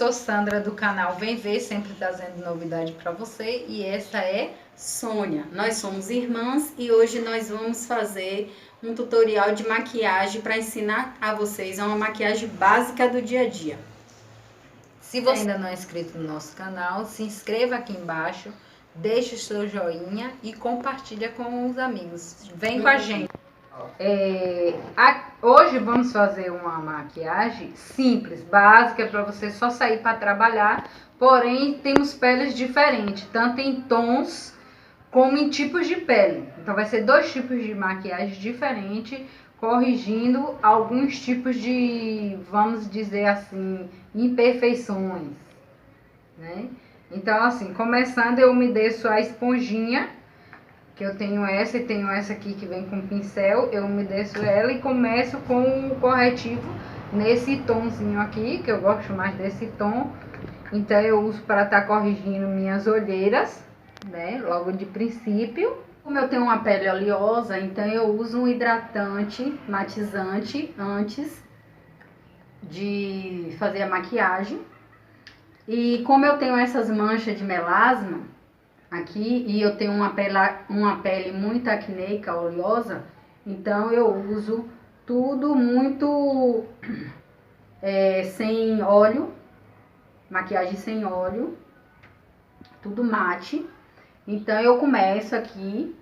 sou Sandra do canal Vem Ver, sempre trazendo novidade para você. E essa é Sônia. Nós somos irmãs e hoje nós vamos fazer um tutorial de maquiagem para ensinar a vocês uma maquiagem básica do dia a dia. Se você ainda não é inscrito no nosso canal, se inscreva aqui embaixo, deixe o seu joinha e compartilha com os amigos. Vem com a gente. Hoje vamos fazer uma maquiagem simples, básica, para você só sair para trabalhar. Porém, temos peles diferentes, tanto em tons como em tipos de pele. Então vai ser dois tipos de maquiagem diferentes, corrigindo alguns tipos de, vamos dizer assim, imperfeições, né? Então assim, começando, eu umedeço a esponjinha, que eu tenho essa e tenho essa aqui que vem com pincel. Eu umedeço ela e começo com o corretivo nesse tomzinho aqui, que eu gosto mais desse tom. Então eu uso para estar corrigindo minhas olheiras, né, logo de princípio. Como eu tenho uma pele oleosa, então eu uso um hidratante matizante antes de fazer a maquiagem. E como eu tenho essas manchas de melasma aqui e eu tenho uma pele muito acneica, oleosa, então eu uso tudo muito sem óleo, maquiagem sem óleo, tudo mate. Então eu começo aqui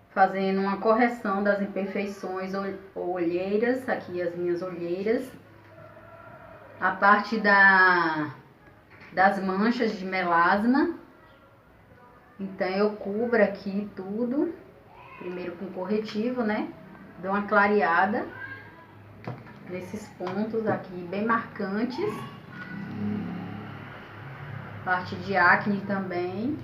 fazendo uma correção das imperfeições olheiras, aqui as minhas olheiras, a parte das manchas de melasma. Então eu cubro aqui tudo, primeiro com corretivo, né? Dou uma clareada nesses pontos aqui bem marcantes. Parte de acne também.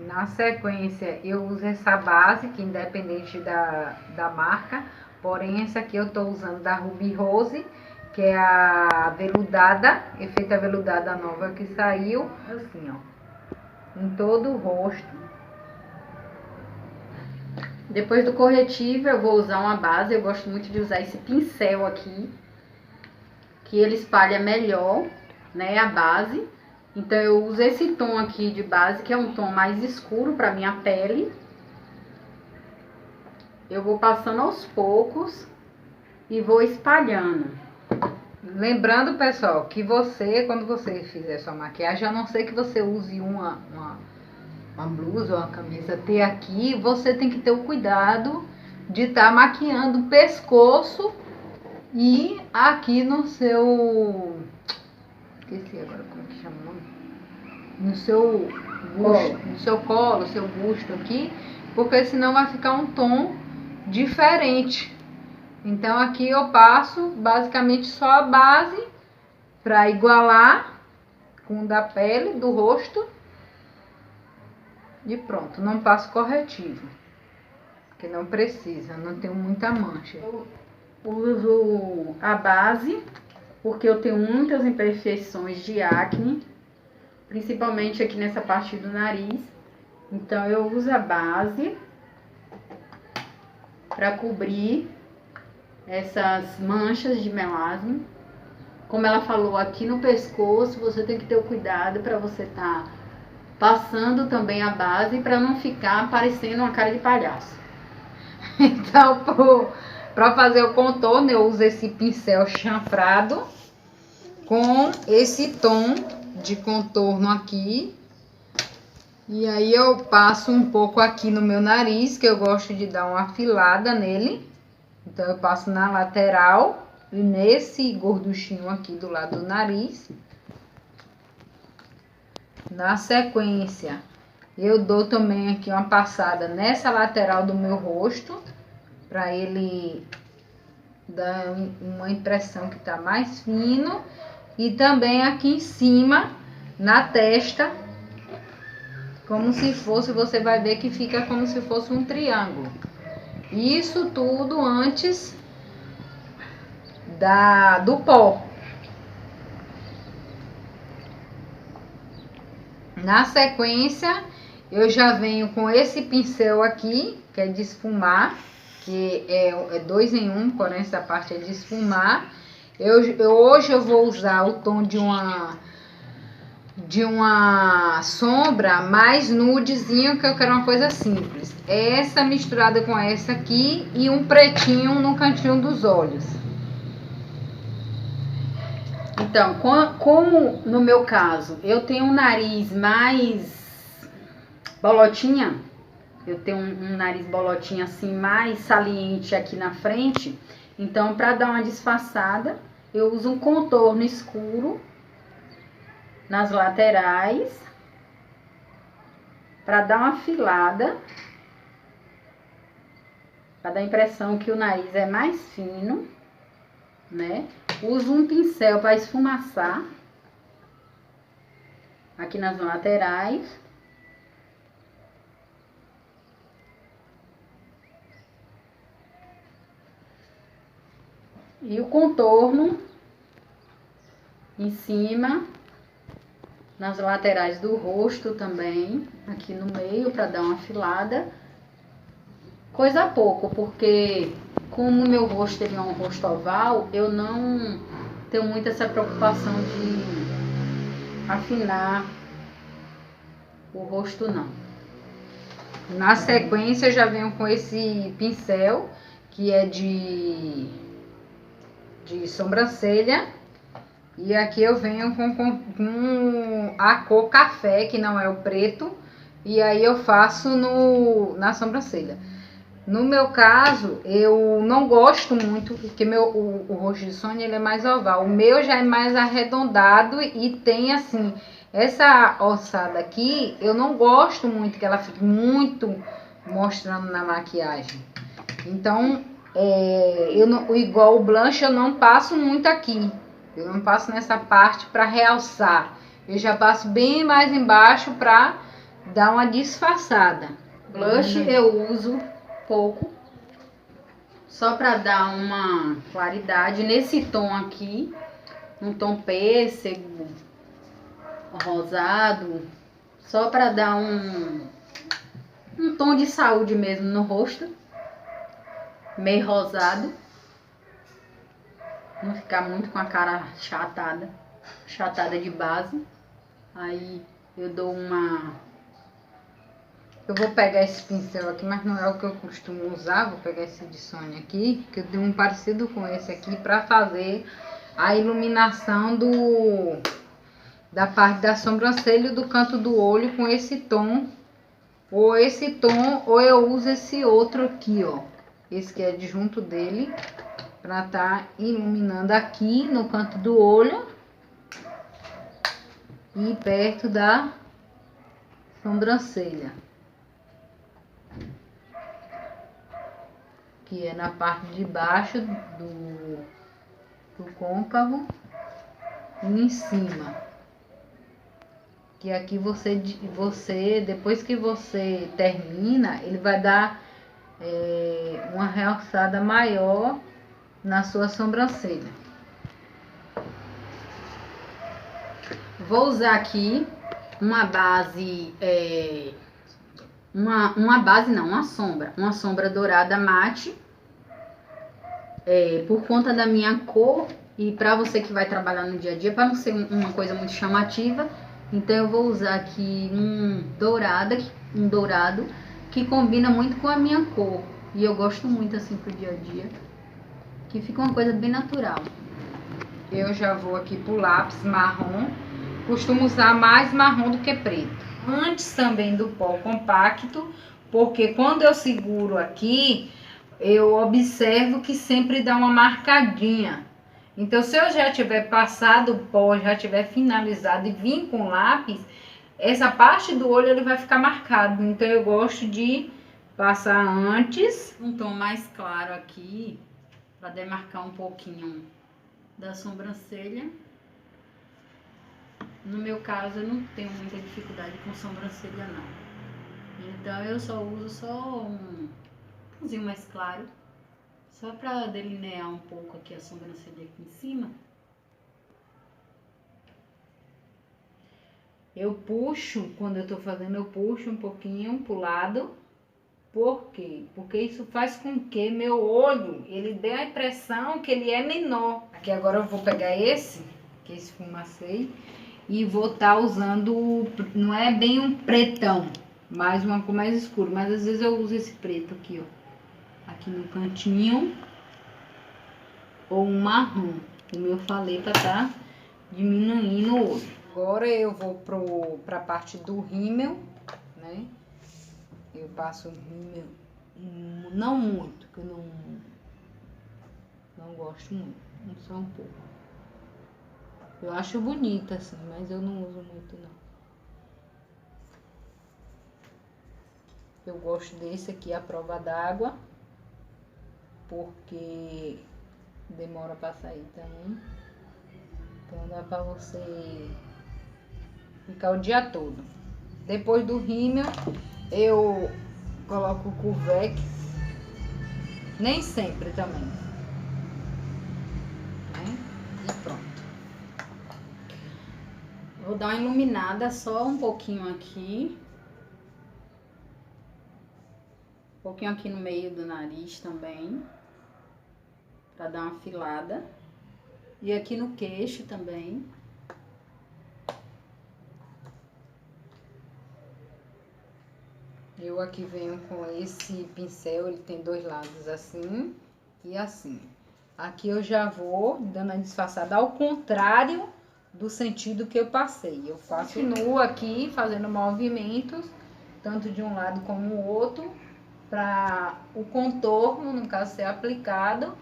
Na sequência eu uso essa base, que independente da marca, porém essa aqui eu tô usando da Ruby Rose, que é a veludada, efeito aveludada nova que saiu, assim ó, em todo o rosto. Depois do corretivo eu vou usar uma base. Eu gosto muito de usar esse pincel aqui, que ele espalha melhor, né, a base. Então eu uso esse tom aqui de base, que é um tom mais escuro para minha pele. Eu vou passando aos poucos e vou espalhando. Lembrando, pessoal, que você, quando você fizer sua maquiagem, a não ser que você use uma blusa ou uma camisa T aqui, você tem que ter o cuidado de estar maquiando o pescoço e aqui no seu... esqueci agora como que chama o nome? No seu busto, no seu colo, seu busto aqui, porque senão vai ficar um tom diferente. Então aqui eu passo basicamente só a base para igualar com o da pele, do rosto. E pronto, não passo corretivo, porque não precisa, não tenho muita mancha. Eu uso a base porque eu tenho muitas imperfeições de acne, principalmente aqui nessa parte do nariz. Então eu uso a base para cobrir essas manchas de melasma. Como ela falou, aqui no pescoço você tem que ter o cuidado para você estar passando também a base, para não ficar parecendo uma cara de palhaço. Então, para fazer o contorno, eu uso esse pincel chanfrado com esse tom de contorno aqui. E aí eu passo um pouco aqui no meu nariz, que eu gosto de dar uma afilada nele. Então eu passo na lateral e nesse gorduchinho aqui do lado do nariz. Na sequência, eu dou também aqui uma passada nessa lateral do meu rosto, para ele dar uma impressão que tá mais fino. E também aqui em cima, na testa, como se fosse, você vai ver que fica como se fosse um triângulo. Isso tudo antes do pó. Na sequência, eu já venho com esse pincel aqui, que é de esfumar, que é 2 em 1, porém essa parte é de esfumar. Hoje eu vou usar o tom de uma de uma sombra mais nudezinho, que eu quero uma coisa simples. Essa misturada com essa aqui e um pretinho no cantinho dos olhos. Então, como no meu caso, eu tenho um nariz mais bolotinha, eu tenho um nariz bolotinha assim mais saliente aqui na frente, então para dar uma disfarçada, eu uso um contorno escuro nas laterais, para dar uma afilada, para dar a impressão que o nariz é mais fino, né? Uso um pincel para esfumaçar aqui nas laterais. E o contorno em cima, nas laterais do rosto também, aqui no meio, para dar uma afilada. Coisa pouco, porque como o meu rosto é um rosto oval, eu não tenho muito essa preocupação de afinar o rosto, não. Na sequência, eu já venho com esse pincel, que é de sobrancelha. E aqui eu venho com a cor café, que não é o preto. E aí eu faço na sobrancelha. No meu caso, eu não gosto muito, porque o rosto de Sônia ele é mais oval. O meu já é mais arredondado e tem assim, essa ossada aqui, eu não gosto muito que ela fique muito mostrando na maquiagem. Então, igual o blush eu não passo muito aqui. Eu não passo nessa parte para realçar. Eu já passo bem mais embaixo para dar uma disfarçada. Blush eu uso pouco, só para dar uma claridade nesse tom aqui, um tom pêssego, rosado, só para dar um tom de saúde mesmo no rosto, meio rosado, não ficar muito com a cara chatada de base. Aí eu dou uma... Eu vou pegar esse pincel aqui, mas não é o que eu costumo usar. Vou pegar esse de Sônia aqui, que eu tenho um parecido com esse aqui, para fazer a iluminação da parte da sobrancelha e do canto do olho com esse tom. Ou esse tom, ou eu uso esse outro aqui, ó. Esse que é de junto dele, para tá iluminando aqui no canto do olho e perto da sobrancelha, que é na parte de baixo do côncavo e em cima. Que aqui você depois que você termina, ele vai dar uma realçada maior na sua sobrancelha. Vou usar aqui uma base, uma sombra dourada mate, por conta da minha cor e para você que vai trabalhar no dia a dia, para não ser uma coisa muito chamativa. Então eu vou usar aqui um dourado que combina muito com a minha cor. E eu gosto muito assim pro dia a dia, que fica uma coisa bem natural. Eu já vou aqui pro lápis marrom. Costumo usar mais marrom do que preto. Antes também do pó compacto, porque quando eu seguro aqui, eu observo que sempre dá uma marcadinha. Então, se eu já tiver passado o pó, já tiver finalizado e vir com lápis, essa parte do olho ele vai ficar marcado. Então, eu gosto de passar antes. Um tom mais claro aqui, para demarcar um pouquinho da sobrancelha. No meu caso, eu não tenho muita dificuldade com sobrancelha, não. Então, eu só uso um tonzinho mais claro, só para delinear um pouco aqui a sobrancelha aqui em cima. Eu puxo, quando eu tô fazendo, eu puxo um pouquinho pro lado. Por quê? Porque isso faz com que meu olho, ele dê a impressão que ele é menor. Aqui agora eu vou pegar esse, que esfumacei, E vou estar usando, não é bem um pretão, mas uma cor mais escura. Mas às vezes eu uso esse preto aqui, ó. Aqui no cantinho. Ou um marrom, como eu falei, para estar diminuindo o olho. Agora eu vou pra parte do rímel, né? Eu passo o rímel, não muito, que eu não gosto muito, só um pouco. Eu acho bonita assim, mas eu não uso muito não. Eu gosto desse aqui, a prova d'água, porque demora para sair também. Então dá para você ficar o dia todo. Depois do rímel, eu coloco o Curvex. Nem sempre também. Né? E pronto. Vou dar uma iluminada só um pouquinho aqui. Um pouquinho aqui no meio do nariz também. Pra dar uma afilada. E aqui no queixo também. Eu aqui venho com esse pincel, ele tem dois lados assim e assim. Aqui eu já vou dando a disfarçada ao contrário do sentido que eu passei. Eu continuo aqui fazendo movimentos, tanto de um lado como o outro, para o contorno, no caso, ser aplicado.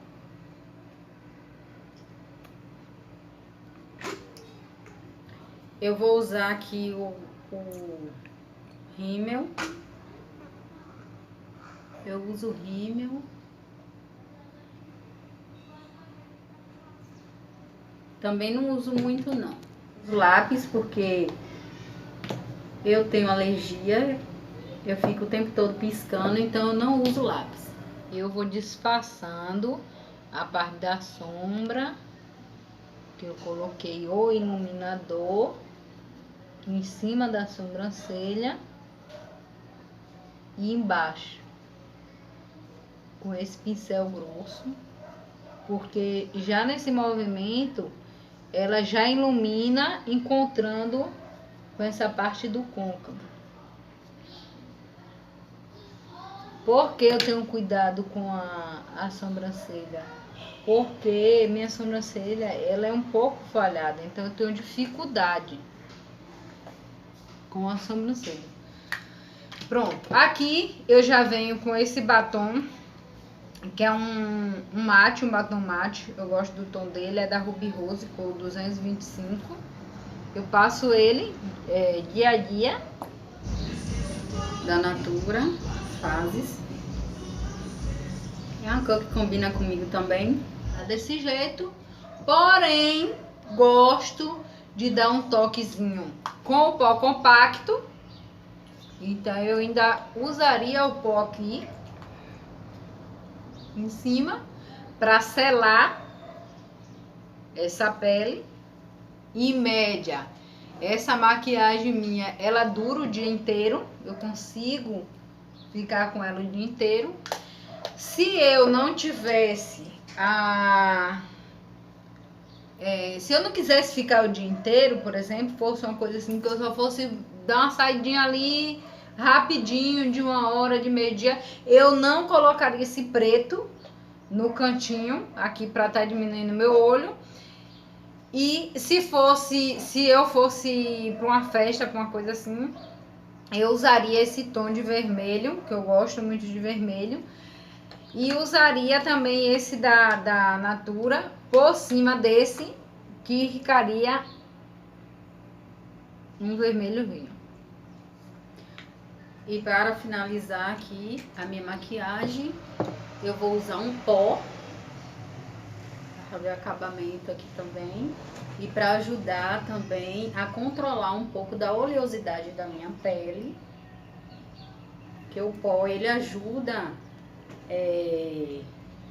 Eu vou usar aqui o rímel. Eu uso rímel. Também não uso muito não. Uso lápis porque eu tenho alergia. Eu fico o tempo todo piscando, então eu não uso lápis. Eu vou disfarçando a parte da sombra, que eu coloquei o iluminador em cima da sobrancelha e embaixo. Com esse pincel grosso, porque já nesse movimento ela já ilumina encontrando com essa parte do côncavo. Porque eu tenho cuidado com a sobrancelha? Porque minha sobrancelha ela é um pouco falhada, então eu tenho dificuldade com a sobrancelha. Pronto, aqui eu já venho com esse batom, que é um batom mate. Eu gosto do tom dele, é da Ruby Rose, cor 225. Eu passo ele dia a dia, da Natura, Fases. É uma cor que combina comigo também, tá desse jeito. Porém, gosto de dar um toquezinho com o pó compacto. Então eu ainda usaria o pó aqui em cima para selar essa pele. Em média, essa maquiagem minha, ela dura o dia inteiro. Eu consigo ficar com ela o dia inteiro. Se eu não tivesse se eu não quisesse ficar o dia inteiro, por exemplo, fosse uma coisa assim que eu só fosse dar uma saidinha ali rapidinho, de 1 hora, de meio-dia, eu não colocaria esse preto no cantinho aqui para estar diminuindo meu olho. E se eu fosse para uma festa, para uma coisa assim, eu usaria esse tom de vermelho, que eu gosto muito de vermelho. E usaria também esse da Natura por cima desse, que ficaria um vermelho vinho. E para finalizar aqui a minha maquiagem, eu vou usar um pó para fazer acabamento aqui também. E para ajudar também a controlar um pouco da oleosidade da minha pele. Que o pó, ele ajuda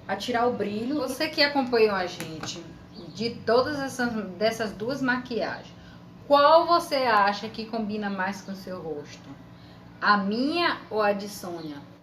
a tirar o brilho. Você que acompanhou a gente de todas dessas duas maquiagens, qual você acha que combina mais com o seu rosto? A minha ou a de Sônia?